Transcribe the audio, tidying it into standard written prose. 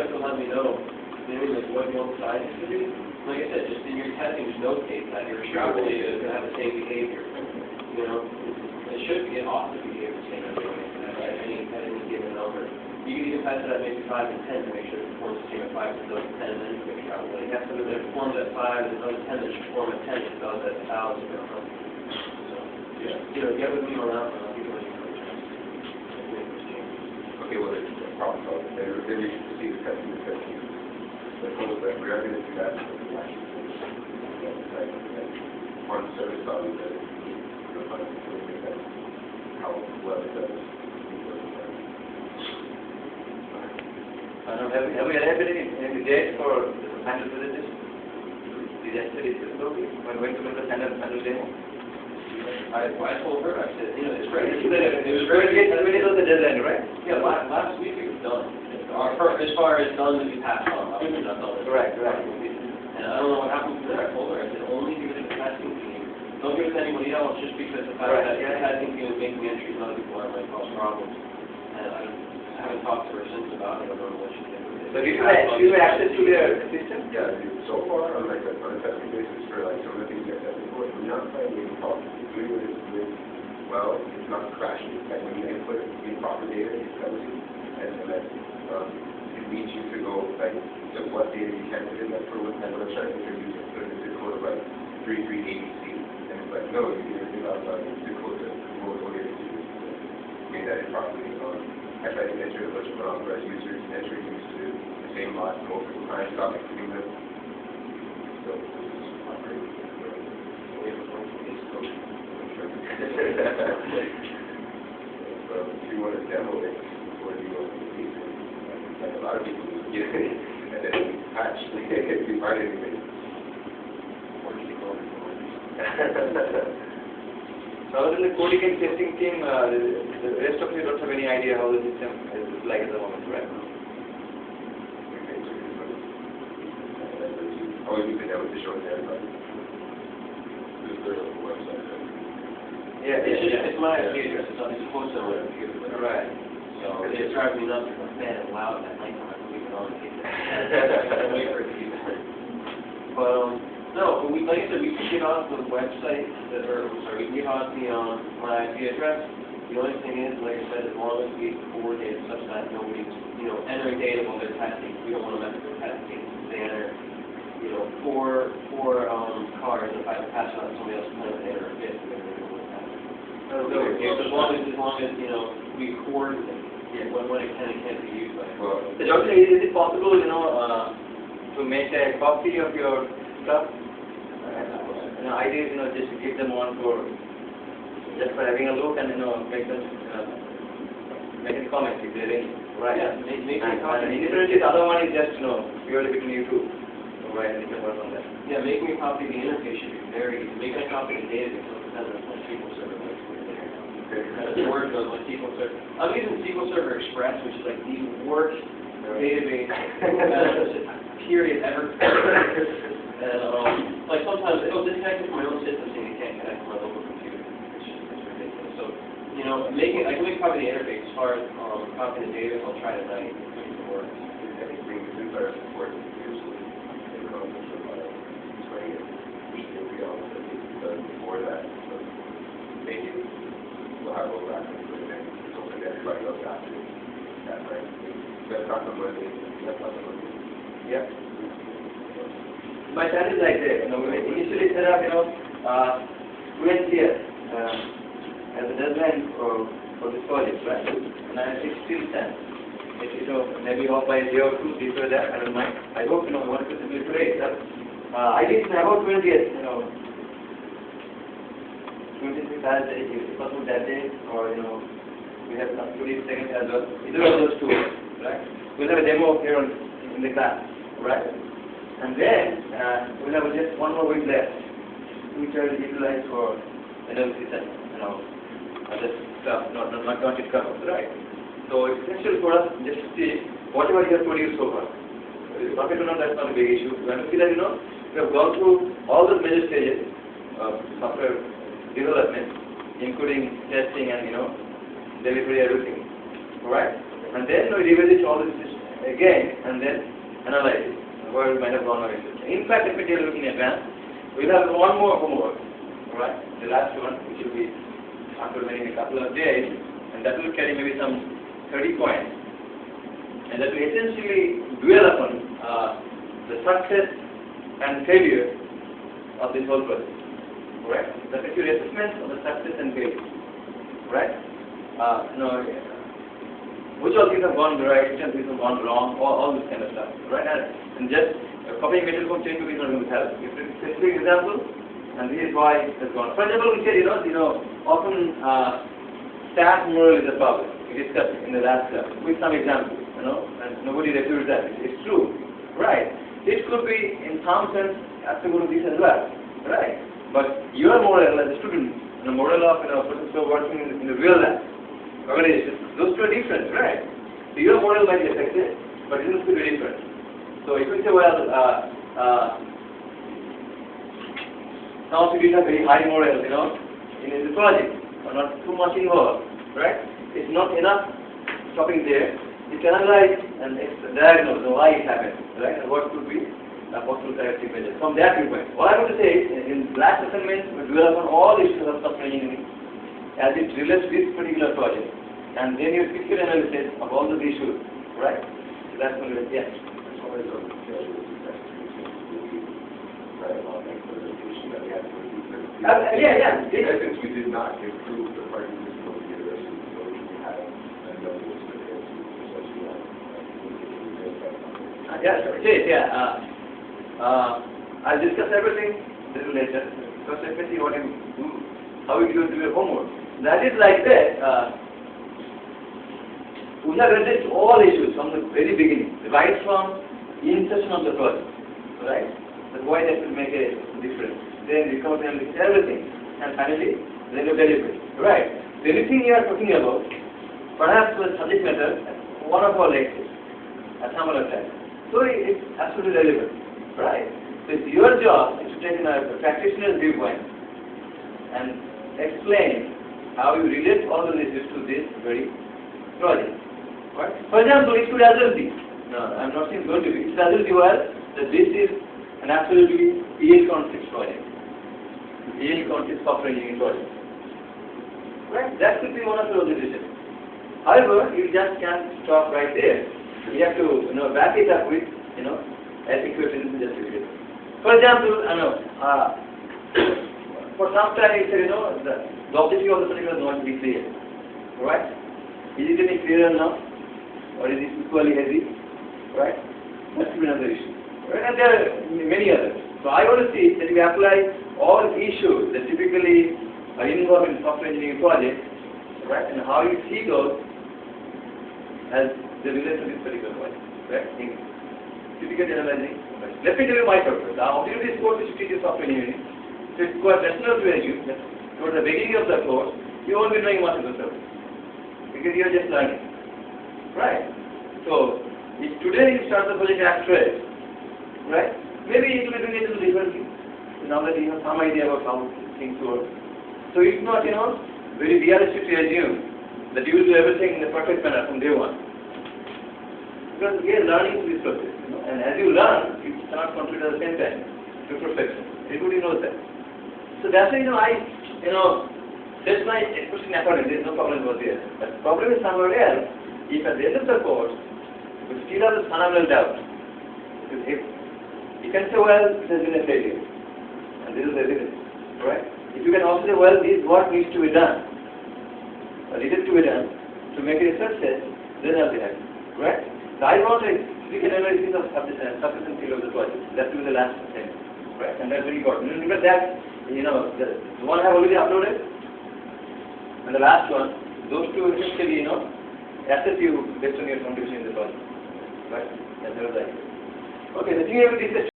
have to let me know, like what you want the sizes to be. Like I said, just in your testing, just notate that your extrapolated is going to have the same behavior. You know, it should be, it ought to behave the same at any given number. You can even test it at maybe 5 and 10 to make sure it performs the same at 5 as it does at 10, and then you can extrapolate. If it performs at 5 and it does at 10, it should perform at 10 if it does at 1,000 or 100. So, yeah, you know, get with me on that one. I'll give you Okay, well, it's a problem solved. Then we should proceed with testing the testing. But we are going to do that on service value that how well it does. Have we arrived at any date for the final presentation? Did yesterday okay? When going to make the final demo? I told her, I said, you know, it's great. It was very good. When it was the deadline, right? Yeah, last week it was done. As far as done to be passed on, obviously not done. Correct. And I don't know what happened to that. I told her, I said, only give it to the testing team. Don't give it to anybody else, just because the fact that the testing team is making entries, other people might cause problems. And I haven't talked to her since about it. I don't know what she did with it. So did you have access to their system? Yeah, so far on like on a testing basis for like some of the things that testing for, we're not finding any problems. It's doing what it's doing well. It's not crashing. Like when you input the proper data, it tells you, and then it leads you to go like to what data you can put in. Like for what kind of website you're using, put it into code of like 33ABC, and it's like no, you can do that the code to what data to use. Made that improperly. I tried to enter a bunch of unauthorized users, entering used to the same lot multiple times, stop including them. So this is not great. So if you want to demo it before you go to the meeting, like a lot of people just get it and then patch if you find anything. So other than the coding and testing team, the rest of you don't have any idea how the system is like at the moment, right? Oh, you can demo to show it to everybody. Just go to the website. Yeah, it's my IP address. It's supposed to work. Right. So it drives me nuts if I'm fan and loud at night time. I leave it on. I wait for it to be done. But no, but like I said, we can get off the website, we can get off the my IP address. The only thing is, like I said, as long as we coordinate such that nobody's, entering data while they're testing, we don't want to mess with their testing. They enter, 4 cars. If I pass it on to somebody else, they enter a 5th, and then they don't want to test. As long as we coordinate when it can and can't be used by. So, Dr. Is it possible, to make a copy of your stuff? Ideas, just to keep them on just for having a look and, make them, making comments if there are any. Right. Yeah, make a copy. The other one is just, purely between you two. Right, and you can work on that. Yeah, making a copy of the interface should be very easy. Making a copy of the database so it depends on what SQL Server likes to do. The word goes like SQL Server. I'm using SQL Server Express, which is like the worst database period ever. And like sometimes it'll disconnect from my own system saying it can't connect to my local computer. It's ridiculous. So, I can make a copy of the interface. As far as copying the database, I'll try tonight. It works. Since our support usually before that, so maybe we'll have overlap and it's open to everybody else after that, right? That's not the Monday. Yeah. My plan is like this, initially set up, 20 years as a deadline for this project, right? And it still stands. Maybe off by a day or two, before that, I don't mind. I hope, 1% will today. I did about 20 years, 26 hours a day, if possible that day, or, we have some 20 seconds as well. Either of those two, right? We'll have a demo here in the class, right? And then, we'll have just one more week left, which I will utilize for analysis and, other stuff, not it comes, right? So it's essential for us just to see whatever you have produced so far. If you forget to know, that's not a big issue. You have to see that, we have gone through all the major stages of software development, including testing and, delivery, everything. Alright? And then we revisit all this again and then analyze it, where we might have gone wrong. In fact, let me tell you in advance, we'll have one more homework, alright, the last one, which will be after maybe a couple of days, and that will carry maybe some 30 points, and that will essentially dwell upon the success and failure of this whole process, right? That is your assessment of the success and failure, right? Which all things have gone right, which all things have gone wrong, all this kind of stuff, right? And just copying material from chain to is not going to help. If it's a specific example, and this is why it has gone. For example, we said, often staff moral is a problem. We discussed in the last class with some examples, and nobody refutes that. It's true, right? It could be, in some sense, applicable to this as well, right? But your moral as a student, and the moral of a person who working in the real life organization, those two are different, right? So your moral might be affected, but it is very different. So if you say, well, some of you have very high moral, in the project, or not too much involved, right? It's not enough stopping there. You can analyze and diagnose why it happened, right? And what could be possible corrective measures. From that viewpoint, what I want to say is, in last assignment, we dwell upon all issues of software engineering as it relates to this particular project. And then you physical analysis of all those issues, right? So that's going to be, yes. Yeah. In essence, we did not improve the participation of the university, so we had a number of I'll discuss everything a little later. First, let me see what you do, how you do your homework. That is like that. We have addressed all issues from the very beginning, right from inception of the project, right? The why that will make a difference. Then recovery and everything, and finally, then the delivery, right? So anything you are talking about, perhaps the subject matter, one of our lectures, at some other time. So it's absolutely relevant, right? So it's your job is to take a practitioner's viewpoint and explain how you relate all the issues to this very project. Right? For example, it could as well be, I'm not saying going to be, it could as well be that this is an absolutely EL-conscious project. EL-conscious software engineering project. Right? That could be one of your decisions. However, you just can't stop right there. You have to, back it up with, adequate and justification. For example, for some time you say, the objective of the particular is not to be clear. Right? Is it getting clearer now? Or is it equally heavy? Right? That could be another issue. Right? And there are many others. So I want to see that we apply all issues that typically are involved in software engineering projects, right? And how you see those as they relate to this particular project, right? In typically analyzing. Let me tell you my purpose. The objective of this course is to teach you software engineering. So it's quite rational to you that towards the beginning of the course, you won't be knowing much of the subject because you are just learning, right? So if today you start the project abstract, right? Maybe it will be doing it a little differently. Now that you have some idea about how things work. So it's not, very realistic to assume that you will do everything in the perfect manner from day one. Because we are learning through this process, and as you learn, you cannot contribute at the same time to perfection. Everybody knows that. So that's why, I set my expression accordingly. There is no problem over there. But the problem is somewhere else. If at the end of the course, we still have this phenomenal doubt. If you can say, well, this has been a failure, and this is the evidence, right? If you can also say, well, this is what needs to be done, or needed to be done to make it a success, then I'll be happy, right? So I want a physical analysis of success and failure of the project. That will be the last thing, right? And that's very important. Remember that, the one I have already uploaded, and the last one, those two essentially, assess you based on your contribution in the project, right? That's the idea. Okay, the thing here with this